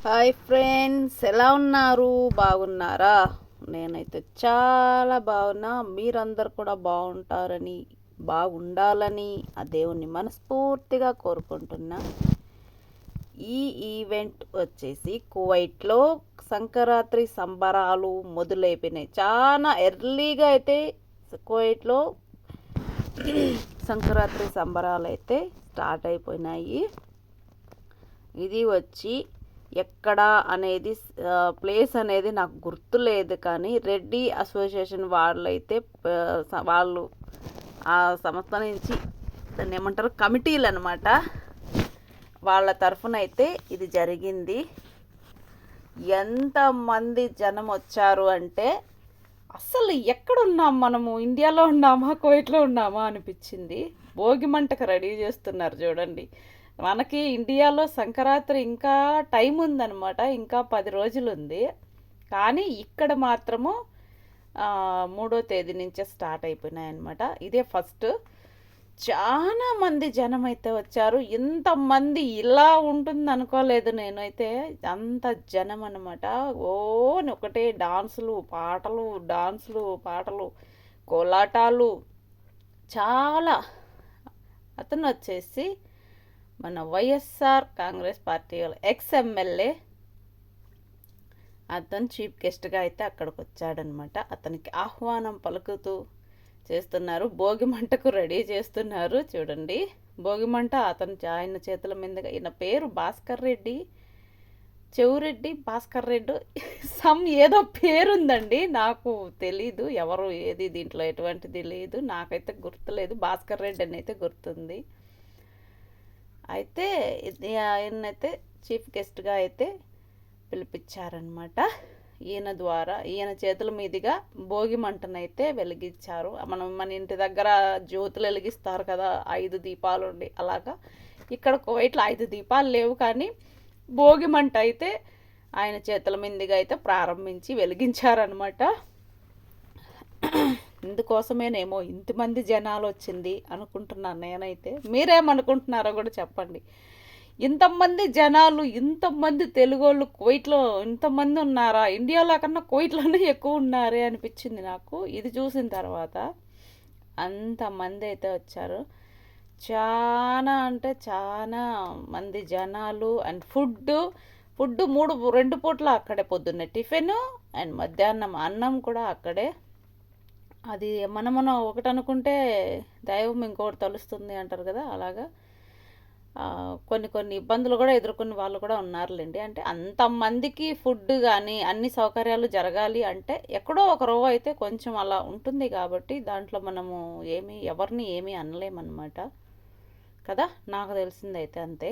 Hi friends, ఎలా ఉన్నారు? బాగున్నారా? నేనైతే చాలా బాగున్నా. మీరందరు కూడా బాగుండాలని ఆ దేవుణ్ణి మనస్ఫూర్తిగా కోరుకుంటున్నా. ఈ ఈవెంట్ వచ్చేసి కువైట్లో సంక్రాంతి సంబరాలు మొదలైపోయినాయి. చాలా ఎర్లీగా అయితే కువైట్లో సంక్రాంతి సంబరాలు అయితే స్టార్ట్ అయిపోయినాయి. ఇది వచ్చి ఎక్కడ అనేది ప్లేస్ అనేది నాకు గుర్తులేదు, కానీ రెడ్డి అసోసియేషన్ వాళ్ళు ఆ సంస్థ నుంచి దాన్ని ఏమంటారు, కమిటీలు అనమాట. వాళ్ళ తరఫున అయితే ఇది జరిగింది. ఎంతమంది జనం వచ్చారు అంటే అసలు ఎక్కడున్నాం మనము, ఇండియాలో ఉన్నామా కువైట్లో ఉన్నామా అనిపించింది. భోగి మంటకు రెడీ చేస్తున్నారు చూడండి. మనకి ఇండియాలో సంక్రాంతి ఇంకా టైం ఉందన్నమాట, ఇంకా 10 రోజులు ఉంది. కానీ ఇక్కడ మాత్రము 3వ తేదీ నుంచే స్టార్ట్ అయిపోయినాయి అనమాట. ఇదే ఫస్ట్. చాలా మంది జనం అయితే వచ్చారు. ఇంతమంది ఇలా ఉంటుంది అనుకోలేదు నేనైతే. అంత జనం అనమాట. ఒకటే డాన్సులు పాటలు కోలాటాలు. చాలా. అతను వచ్చేసి మన YSR Congress party ex MLA. అతను చీఫ్ గెస్ట్గా అయితే అక్కడికి వచ్చాడనమాట. అతనికి ఆహ్వానం పలుకుతూ చేస్తున్నారు. భోగి మంటకు రెడీ చేస్తున్నారు చూడండి. భోగి మంట ఆయన చేతుల మీదుగా. ఈయన పేరు భాస్కర్ రెడ్డి, చెవురెడ్డి భాస్కర్ రెడ్డి ఏదో పేరుందండి, నాకు తెలీదు ఎవరు ఏది దీంట్లో ఎటువంటిది లేదు, నాకైతే గుర్తులేదు. భాస్కర్ రెడ్డి అని అయితే గుర్తుంది. అయితే ఆయనైతే చీఫ్ గెస్ట్గా అయితే పిలిపించారనమాట. ఈయన చేతుల మీదుగా భోగి మంటనైతే వెలిగించారు. మన ఇంటి దగ్గర జ్యోతులు వెలిగిస్తారు కదా, 5 దీపాలు ఉండి, అలాగా ఇక్కడ కువైట్లో 5 దీపాలు లేవు, కానీ భోగి మంట అయితే ఆయన చేతుల మీదుగా అయితే ప్రారంభించి వెలిగించారనమాట. ఇందుకోసమేనేమో ఇంతమంది జనాలు వచ్చింది అనుకుంటున్నాను నేనైతే. మీరేమనుకుంటున్నారో కూడా చెప్పండి. ఇంతమంది జనాలు, ఇంతమంది తెలుగు వాళ్ళు కువైట్లో ఇంతమంది ఉన్నారా? ఇండియాలో కన్నా కువైట్లోనే ఎక్కువ ఉన్నారే అనిపించింది నాకు ఇది చూసిన తర్వాత. అంతమంది అయితే వచ్చారు. చాలా అంటే చాలా మంది జనాలు. అండ్ ఫుడ్ 2 పూట్ల అక్కడే. పొద్దున్నే టిఫిన్ అండ్ మధ్యాహ్నం అన్నం కూడా అక్కడే. అది మనం ఒకటి అనుకుంటే దైవం ఇంకొకటి తలుస్తుంది అంటారు కదా, అలాగా కొన్ని ఇబ్బందులు కూడా ఎదుర్కొన్న వాళ్ళు కూడా ఉన్నారులేండి. అంటే అంతమందికి ఫుడ్ కానీ అన్ని సౌకర్యాలు జరగాలి అంటే ఎక్కడో ఒక రో అయితే కొంచెం అలా ఉంటుంది, కాబట్టి దాంట్లో మనము ఎవరిని ఏమీ అనలేమన్నమాట కదా. నాకు తెలిసిందైతే అంతే.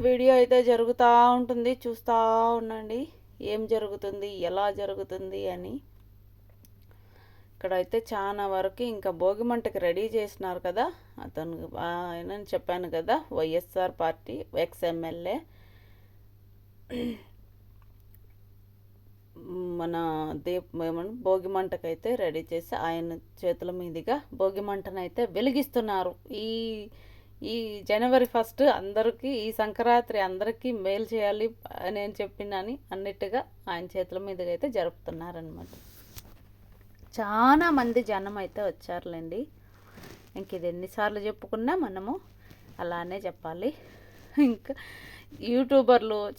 వీడియో అయితే జరుగుతూ ఉంటుంది, చూస్తూ ఉండండి ఏం జరుగుతుంది, ఎలా జరుగుతుంది అని. ఇక్కడైతే చాలా వరకు ఇంకా భోగి మంటకి రెడీ చేసినారు కదా. ఆయన చెప్పాను కదా, వైఎస్ఆర్ పార్టీ ఎక్స్ ఎమ్మెల్యే మన భోగి మంటకైతే రెడీ చేసి ఆయన చేతుల మీదుగా భోగి మంటనైతే వెలిగిస్తున్నారు. ఈ జనవరి 1 అందరికీ, ఈ సంక్రాంతి అందరికీ మేలు చేయాలి అని చెప్పినని అన్నిట్టుగా ఆయన చేతుల మీదుగా అయితే జరుపుతున్నారనమాట. చాలా మంది జనం అయితే వచ్చారులేండి. ఇంక ఇది ఎన్నిసార్లు చెప్పుకున్నా మనము అలానే చెప్పాలి. ఇంకా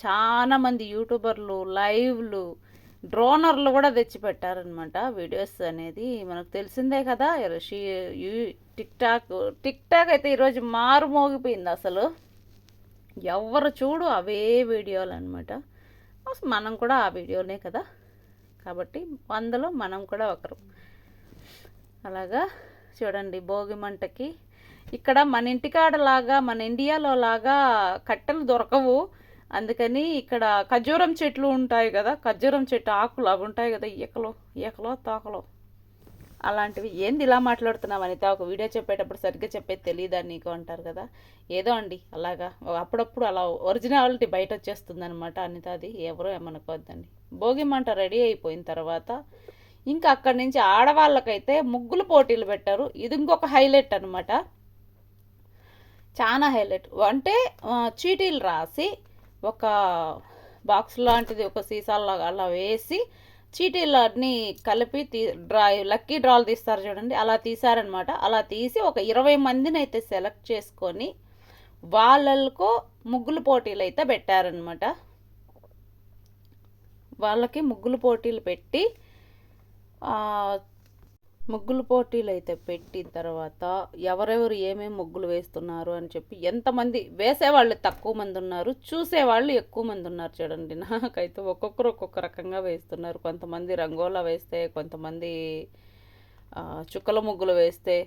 చాలా మంది యూట్యూబర్లు లైవ్లు, డ్రోనర్లు కూడా తెచ్చిపెట్టారనమాట. వీడియోస్ అనేది మనకు తెలిసిందే కదా. టిక్టాక్ అయితే ఈరోజు మారుమోగిపోయింది. అసలు ఎవరు చూడు అవే వీడియోలు అనమాట. మనం కూడా ఆ వీడియోనే కదా, కాబట్టి అందులో మనం కూడా ఒకరు. అలాగా చూడండి, భోగి మంటకి ఇక్కడ మన ఇంటికాడ లాగా, మన ఇండియాలో లాగా కట్టెలు దొరకవు. అందుకని ఇక్కడ ఖర్జూరం చెట్లు ఉంటాయి కదా, ఖర్జూరం చెట్టు ఆకులు అవి ఉంటాయి కదా, ఈకలో తోకలో అలాంటివి. ఏంది ఇలా మాట్లాడుతున్నావు అనిత, ఒక వీడియో చెప్పేటప్పుడు సరిగ్గా చెప్పేది తెలియదా నీకు అంటారు కదా. ఏదో అండి అలాగా అప్పుడప్పుడు అలా ఒరిజినాలిటీ బయట వచ్చేస్తుంది అనమాట అనిత. అది ఎవరో ఏమనుకోవద్దండి. భోగి మంట రెడీ అయిపోయిన తర్వాత ఇంకా అక్కడి నుంచి ఆడవాళ్ళకైతే ముగ్గులు పోటీలు పెట్టారు. ఇది ఇంకొక హైలైట్ అనమాట. చాలా హైలైట్. అంటే చీటీలు రాసి ఒక బాక్స్ లాంటిది ఒక సీసాలాగా అలా వేసి చీటీలు అన్నీ కలిపి లక్కీ డ్రాలు తీస్తారు చూడండి, అలా తీశారనమాట. అలా తీసి ఒక 20 మందిని అయితే సెలెక్ట్ చేసుకొని వాళ్ళకు ముగ్గులు పోటీలు అయితే పెట్టారనమాట. వాళ్ళకి ముగ్గులు పోటీలు పెట్టి ముగ్గులు పోటీలు అయితే పెట్టిన తర్వాత ఎవరెవరు ఏమేమి ముగ్గులు వేస్తున్నారు అని చెప్పి, ఎంతమంది వేసేవాళ్ళు తక్కువ మంది ఉన్నారు, చూసేవాళ్ళు ఎక్కువ మంది ఉన్నారు చూడండి. నాకైతే ఒక్కొక్కరు ఒక్కొక్క రకంగా వేస్తున్నారు. కొంతమంది రంగోలా వేస్తే, కొంతమంది చుక్కల ముగ్గులు వేస్తే.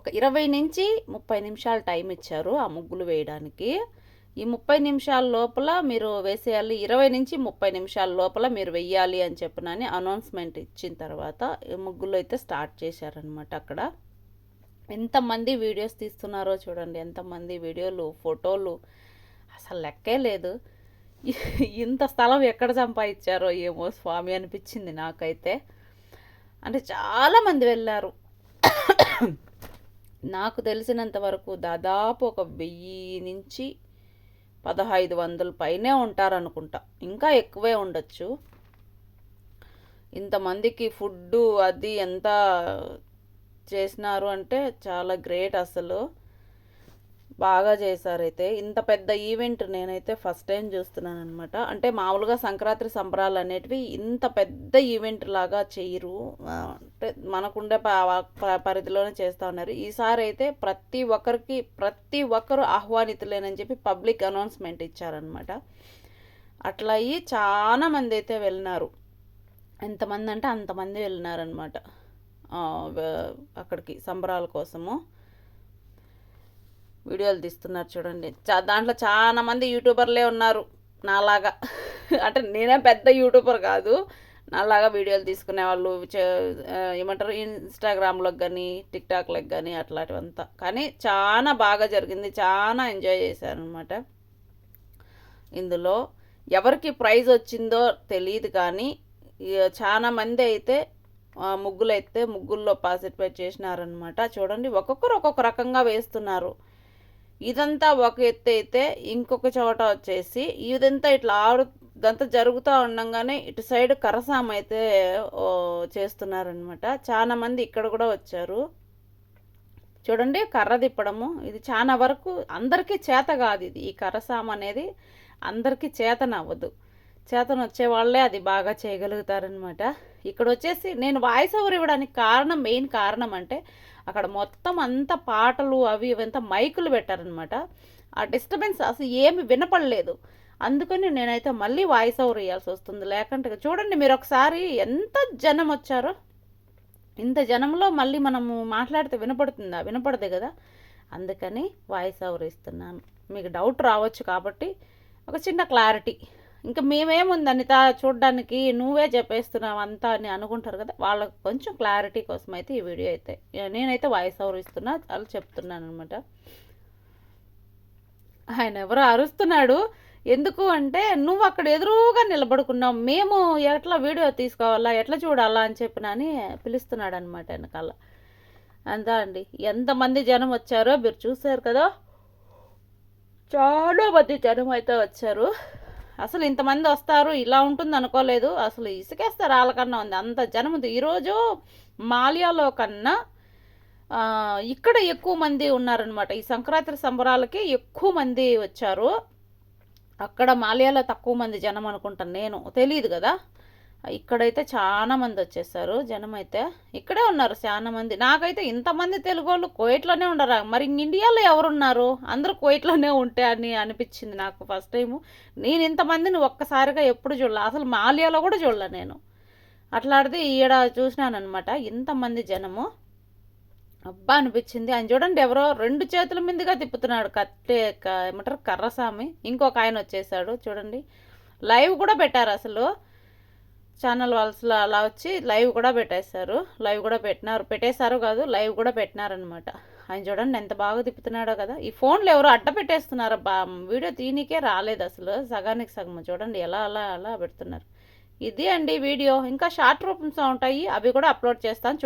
ఒక 20 నుంచి 30 నిమిషాలు టైం ఇచ్చారు ఆ ముగ్గులు వేయడానికి. ఈ 30 నిమిషాల లోపల మీరు వేసేయాలి, 20 నుంచి 30 నిమిషాల లోపల మీరు వెయ్యాలి అని చెప్పినని అనౌన్స్మెంట్ ఇచ్చిన తర్వాత ముగ్గులు అయితే స్టార్ట్ చేశారనమాట. అక్కడ ఎంతమంది వీడియోస్ తీస్తున్నారో చూడండి, ఎంతమంది వీడియోలు, ఫోటోలు, అసలు లెక్కే లేదు. ఇంత స్థలం ఎక్కడ సంపాదించారో ఏమో స్వామి అనిపించింది నాకైతే. అంటే చాలామంది వెళ్ళారు. నాకు తెలిసినంత వరకు దాదాపు ఒక 1000 నుంచి 1500 పైనే ఉంటారనుకుంటా, ఇంకా ఎక్కువే ఉండొచ్చు. ఇంతమందికి ఫుడ్డు అది ఎంత చేసినారు అంటే చాలా గ్రేట్ అసలు. బాగా చేశారైతే. ఇంత పెద్ద ఈవెంట్ నేనైతే ఫస్ట్ టైం చూస్తున్నాను అనమాట. అంటే మామూలుగా సంక్రాంతి సంబరాలు అనేటివి ఇంత పెద్ద ఈవెంట్ లాగా చేయరు, అంటే మనకుండే పరిధిలోనే చేస్తూ ఉన్నారు. ఈసారి అయితే ప్రతి ఒక్కరు ఆహ్వానితులేనని చెప్పి పబ్లిక్ అనౌన్స్మెంట్ ఇచ్చారనమాట. అట్లా అయ్యి చాలా మంది అయితే వెళ్ళినారు. ఎంతమంది అంటే అంతమంది వెళ్ళినారనమాట అక్కడికి సంబరాల కోసము. వీడియోలు తీస్తున్నారు చూడండి. దాంట్లో చాలా మంది యూట్యూబర్లే ఉన్నారు నాలాగా. అంటే నేనే పెద్ద యూట్యూబర్ కాదు, నాలాగా వీడియోలు తీసుకునే వాళ్ళు ఏమంటారు ఇన్స్టాగ్రామ్లోకి కానీ టిక్టాక్లోకి కానీ అట్లాంటివంతా. కానీ చాలా బాగా జరిగింది, చాలా ఎంజాయ్ చేశాను అనమాట. ఇందులో ఎవరికి ప్రైజ్ వచ్చిందో తెలియదు, కానీ చాలా మంది అయితే ముగ్గుల్లో పార్టిసిపేట్ చేసినారనమాట. చూడండి, ఒక్కొక్కరు ఒక్కొక్క రకంగా వేస్తున్నారు. ఇదంతా ఒక ఎత్తు అయితే, ఇంకొక చోట వచ్చేసి ఇదంతా ఇదంతా జరుగుతూ ఉండగానే ఇటు సైడ్ కరసాం అయితే చేస్తున్నారనమాట. చాలా మంది ఇక్కడ కూడా వచ్చారు చూడండి. కర్ర తిప్పడము ఇది చాలా వరకు అందరికీ చేత కాదు. ఇది ఈ కరసాం అనేది అందరికీ చేతనవ్వదు. చేతన వచ్చే వాళ్ళే అది బాగా చేయగలుగుతారనమాట. ఇక్కడ వచ్చేసి నేను వాయిస్ ఓవర్ ఇవ్వడానికి మెయిన్ కారణం అంటే అక్కడ మొత్తం అంతా పాటలు అవి ఇవంతా మైకులు పెట్టారనమాట. ఆ డిస్టర్బెన్స్ అసలు ఏమి వినపడలేదు. అందుకని నేనైతే మళ్ళీ వాయిస్ ఓవర్ ఇవ్వాల్సి వస్తుంది. లేకుంటే చూడండి మీరు ఒకసారి ఎంత జనం వచ్చారో. ఇంత జనంలో మళ్ళీ మనము మాట్లాడితే వినపడదు కదా. అందుకని వాయిస్ ఓవర్ ఇస్తున్నాను. మీకు డౌట్ రావచ్చు కాబట్టి ఒక చిన్న క్లారిటీ. ఇంకా మేమేముంది అనిత చూడడానికి, నువ్వే చెప్పేస్తున్నావు అంతా అని అనుకుంటారు కదా, వాళ్ళకు కొంచెం క్లారిటీ కోసం అయితే ఈ వీడియో అయితే నేనైతే వాయిస్ ఓవర్ ఇస్తున్నా, అలా చెప్తున్నాను అనమాట. ఆయన ఎవరో అరుస్తున్నాడు. ఎందుకు అంటే నువ్వు అక్కడ ఎదురుగా నిలబడుకున్నావు, మేము ఎట్లా వీడియో తీసుకోవాలా, ఎట్లా చూడాలా అని చెప్పినని పిలుస్తున్నాడు అనమాట వెనకాల. అంతా అండి, ఎంతమంది జనం వచ్చారో మీరు చూసారు కదా. చాలా మంది జనం అయితే వచ్చారు. అసలు ఇంతమంది వస్తారు ఇలా ఉంటుంది అనుకోలేదు. అసలు ఇసుకేస్తారు వాళ్ళకన్నా ఉంది అంత జనం ఉంది. ఈరోజు మాల్యాలో కన్నా ఇక్కడ ఎక్కువ మంది ఉన్నారనమాట. ఈ సంక్రాంతి సంబరాలకి ఎక్కువ మంది వచ్చారు. అక్కడ మాల్యాలో తక్కువ మంది జనం అనుకుంటాను, నేను తెలియదు కదా. ఇక్కడైతే చాలా మంది వచ్చేసారు జనం. అయితే ఇక్కడే ఉన్నారు చాలా మంది. నాకైతే ఇంతమంది తెలుగు వాళ్ళు కువైట్లోనే ఉండరా, మరి ఇండియాలో ఎవరున్నారు, అందరూ కువైట్లోనే ఉంటే అని అనిపించింది నాకు ఫస్ట్ టైము. నేను ఇంతమందిని ఒక్కసారిగా ఎప్పుడు చూడలే, అసలు మాల్యాలో కూడా చూడలే నేను. అట్లాంటిది ఈడ చూసినాను అనమాట ఇంతమంది జనము. అబ్బా అనిపించింది. ఆయన చూడండి ఎవరో 2 చేతుల మీదుగా తిప్పుతున్నాడు ఏమంటారు కర్రసామి. ఇంకొక ఆయన వచ్చేసాడు చూడండి. లైవ్ కూడా పెట్టారు అసలు ఛానల్ వాల్స్లో అలా వచ్చి లైవ్ కూడా పెట్టేశారు కాదు, లైవ్ కూడా పెట్టినారనమాట. ఆయన చూడండి ఎంత బాగా తిప్పుతున్నాడో కదా. ఈ ఫోన్లు ఎవరు అడ్డ పెట్టేస్తున్నారు, వీడియో తీనికే రాలేదు అసలు, సగానికి సగం చూడండి ఎలా అలా పెడుతున్నారు. ఇది అండి వీడియో. ఇంకా షార్ట్ రూపంలో ఉంటాయి, అవి కూడా అప్లోడ్ చేస్తాను.